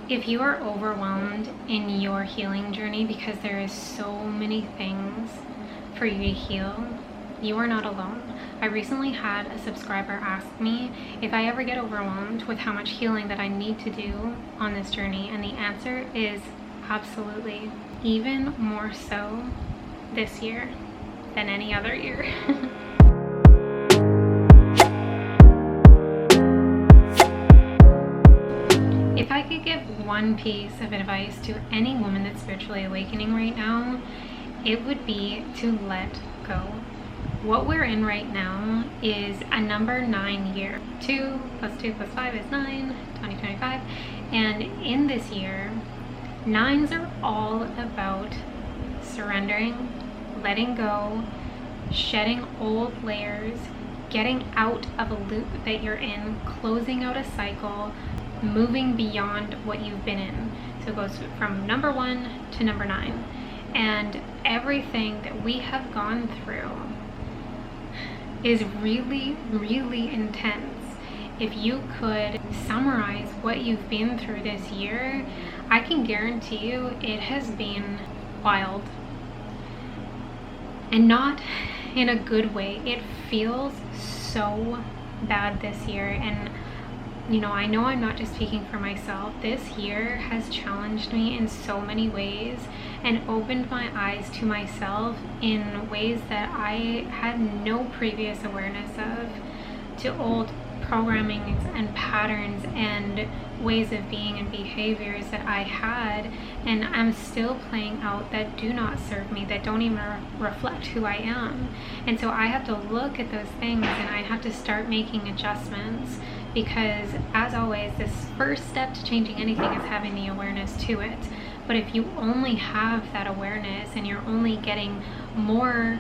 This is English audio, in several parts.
If you are overwhelmed in your healing journey because there is so many things for you to heal, you are not alone. I recently had a subscriber ask me if I ever get overwhelmed with how much healing that I need to do on this journey, and the answer is absolutely. Even more so this year than any other year. If I could give one piece of advice to any woman that's spiritually awakening right now, it would be to let go. What we're in right now is a number 9 year. 2 + 2 + 5 is 9, 2025. And in this year, 9s are all about surrendering, letting go, shedding old layers, getting out of a loop that you're in, closing out a cycle, moving beyond what you've been in. So it goes from number 1 to number 9. And everything that we have gone through is really, really intense. If you could summarize what you've been through this year, I can guarantee you it has been wild. And not in a good way. It feels so bad this year. And I know I'm not just speaking for myself. This year has challenged me in so many ways and opened my eyes to myself in ways that I had no previous awareness of, to old programming and patterns and ways of being and behaviors that I had and I'm still playing out that do not serve me, that don't even reflect who I am. And so I have to look at those things and I have to start making adjustments, because as always, this first step to changing anything is having the awareness to it. But if you only have that awareness and you're only getting more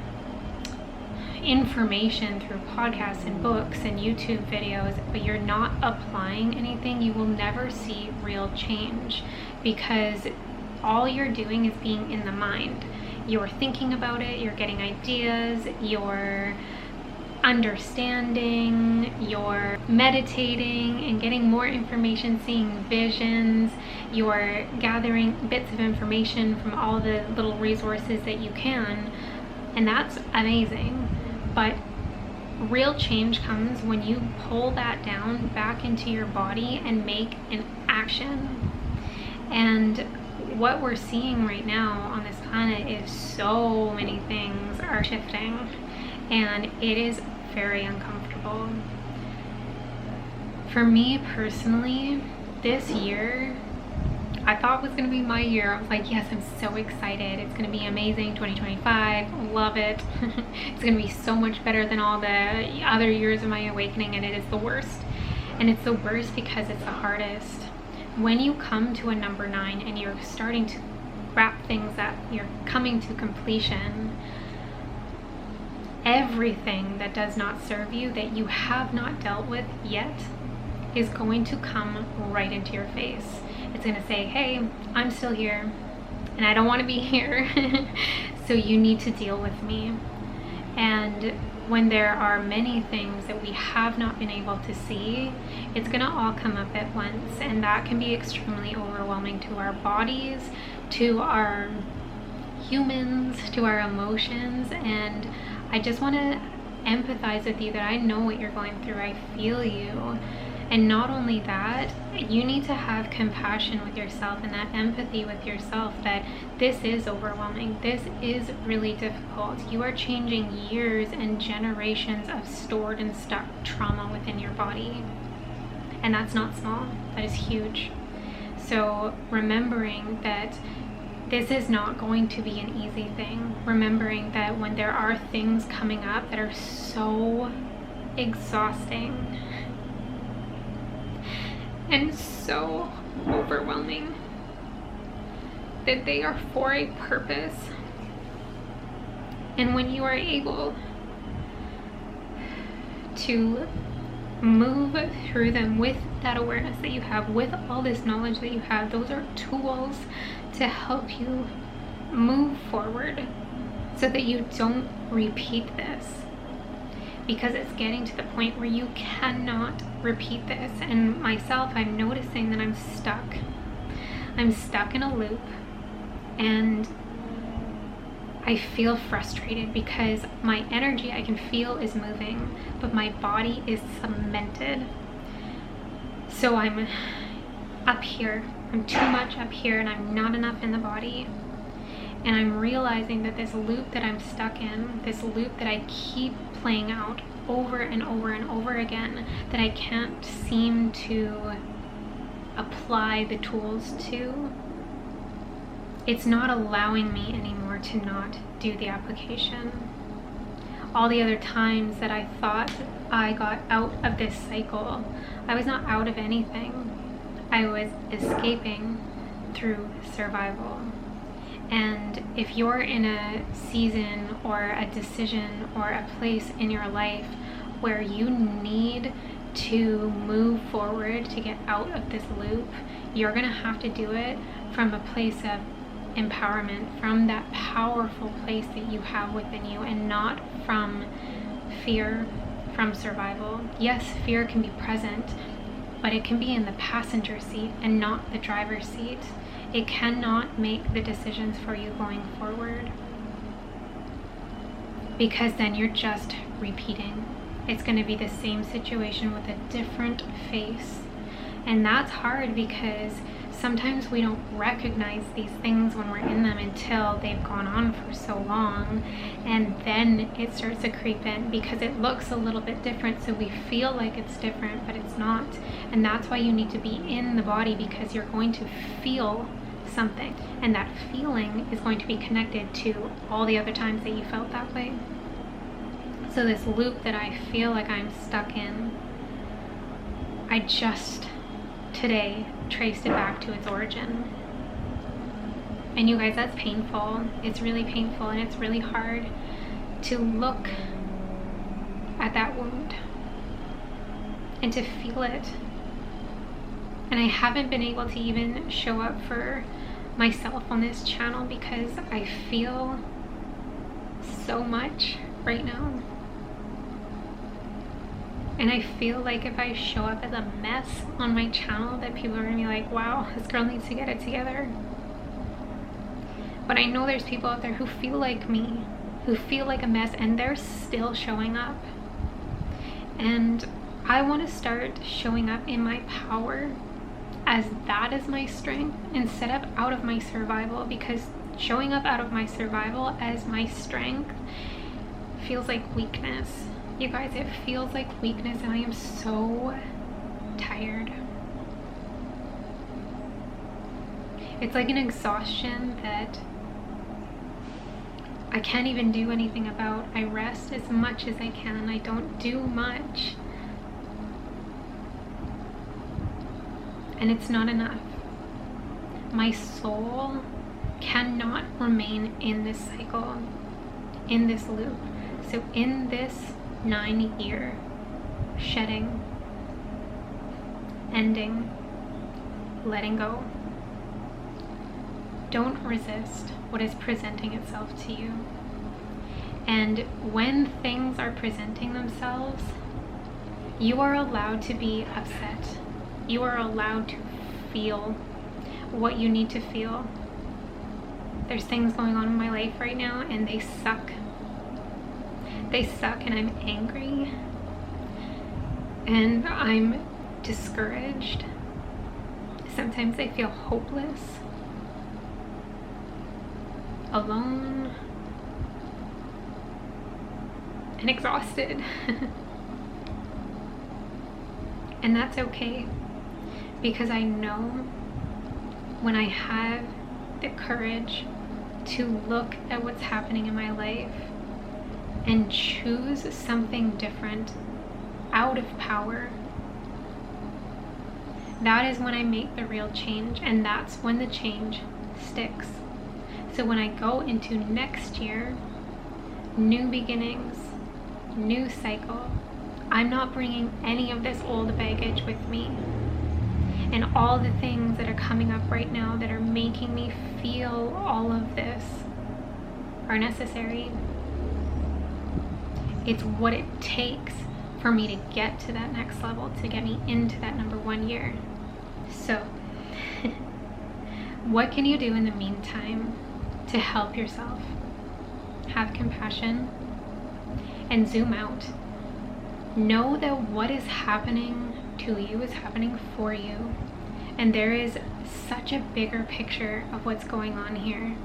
information through podcasts and books and YouTube videos, but you're not applying anything, you will never see real change, because all you're doing is being in the mind. You're thinking about it, you're getting ideas, you're understanding, you're meditating and getting more information, seeing visions, you're gathering bits of information from all the little resources that you can, and that's amazing. But real change comes when you pull that down back into your body and make an action. And what we're seeing right now on this planet is so many things are shifting, and it is very uncomfortable. For me personally, this year I thought was going to be my year. I was like, yes, I'm so excited. It's going to be amazing. 2025, love it. It's going to be so much better than all the other years of my awakening, and it is the worst. And it's the worst because it's the hardest. When you come to a number 9 and you're starting to wrap things up, you're coming to completion, everything that does not serve you, that you have not dealt with yet, is going to come right into your face. It's going to say, hey, I'm still here and I don't want to be here. So you need to deal with me. And when there are many things that we have not been able to see, it's going to all come up at once, and that can be extremely overwhelming to our bodies, to our humans, to our emotions. And I just want to empathize with you that I know what you're going through. I feel you. And not only that, you need to have compassion with yourself and that empathy with yourself, that this is overwhelming. This is really difficult. You are changing years and generations of stored and stuck trauma within your body. And that's not small. That is huge. So remembering that this is not going to be an easy thing. Remembering that when there are things coming up that are so exhausting and so overwhelming, that they are for a purpose. And when you are able to move through them with that awareness that you have, with all this knowledge that you have, those are tools to help you move forward so that you don't repeat this. Because it's getting to the point where you cannot repeat this. And myself, I'm noticing that I'm stuck. I'm stuck in a loop, and I feel frustrated because my energy I can feel is moving, but my body is cemented. So I'm up here, I'm too much up here, and I'm not enough in the body. And I'm realizing that this loop that I'm stuck in, this loop that I keep playing out over and over and over again, that I can't seem to apply the tools to, it's not allowing me anymore to not do the application. All the other times that I thought I got out of this cycle, I was not out of anything. I was escaping through survival. And if you're in a season or a decision or a place in your life where you need to move forward to get out of this loop, you're gonna have to do it from a place of empowerment, from that powerful place that you have within you, and not from fear, from survival. Yes, fear can be present, but it can be in the passenger seat and not the driver's seat. It cannot make the decisions for you going forward, because then you're just repeating. It's going to be the same situation with a different face. And that's hard because sometimes we don't recognize these things when we're in them until they've gone on for so long, and then it starts to creep in because it looks a little bit different, so we feel like it's different, but it's not. And that's why you need to be in the body, because you're going to feel something, and that feeling is going to be connected to all the other times that you felt that way. So this loop that I feel like I'm stuck in, I just today traced it back to its origin. And you guys, that's painful. It's really painful, and it's really hard to look at that wound and to feel it. And I haven't been able to even show up for myself on this channel because I feel so much right now. And I feel like if I show up as a mess on my channel, that people are gonna be like, wow, this girl needs to get it together. But I know there's people out there who feel like me, who feel like a mess, and they're still showing up. And I want to start showing up in my power, as that is my strength, instead of out of my survival, because showing up out of my survival as my strength feels like weakness. You guys, it feels like weakness, and I am so tired. It's like an exhaustion that I can't even do anything about. I rest as much as I can. I don't do much. And it's not enough. My soul cannot remain in this cycle, in this loop. So in this 9-year shedding, ending, letting go, don't resist what is presenting itself to you. And when things are presenting themselves, you are allowed to be upset. You are allowed to feel what you need to feel. There's things going on in my life right now, and they suck. They suck, and I'm angry, and I'm discouraged. Sometimes I feel hopeless, alone, and exhausted. And that's okay, because I know when I have the courage to look at what's happening in my life and choose something different out of power, that is when I make the real change, and that's when the change sticks. So when I go into next year, new beginnings, new cycle, I'm not bringing any of this old baggage with me. And all the things that are coming up right now that are making me feel all of this are necessary. It's what it takes for me to get to that next level, to get me into that number 1 year. So What can you do in the meantime to help yourself? Have compassion and zoom out. Know that what is happening to you is happening for you. And there is such a bigger picture of what's going on here.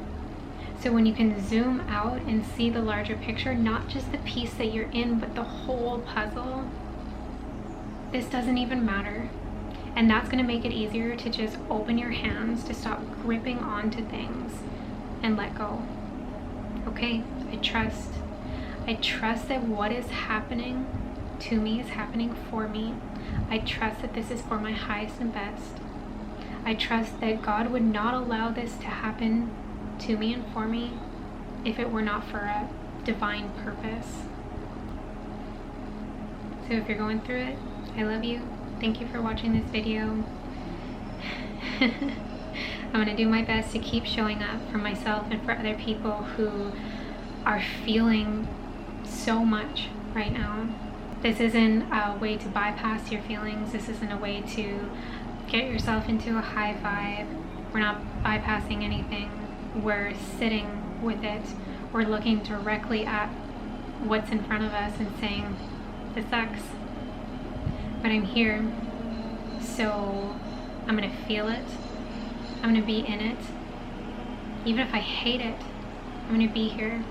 So when you can zoom out and see the larger picture, not just the piece that you're in, but the whole puzzle, this doesn't even matter. And that's going to make it easier to just open your hands, to stop gripping onto things and let go. Okay, I trust that what is happening to me is happening for me. I trust that this is for my highest and best. I trust that God would not allow this to happen to me and for me if it were not for a divine purpose. So if you're going through it, I love you. Thank you for watching this video. I'm going to do my best to keep showing up for myself and for other people who are feeling so much right now. This isn't a way to bypass your feelings. This isn't a way to get yourself into a high vibe. We're not bypassing anything. We're sitting with it. We're looking directly at what's in front of us and saying, this sucks, but I'm here. So I'm going to feel it. I'm going to be in it. Even if I hate it, I'm going to be here.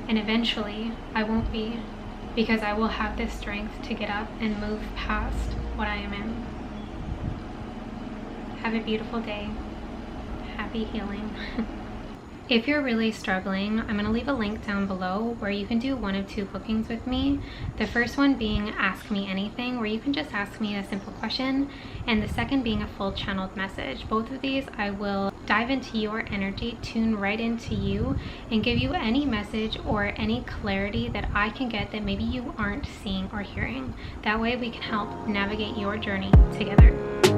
And eventually I won't be, because I will have the strength to get up and move past what I am in. Have a beautiful day. Happy healing. If you're really struggling, I'm going to leave a link down below where you can do one of two bookings with me. The first one being Ask Me Anything, where you can just ask me a simple question, and the second being a full channeled message. Both of these I will dive into your energy, tune right into you, and give you any message or any clarity that I can get that maybe you aren't seeing or hearing. That way we can help navigate your journey together.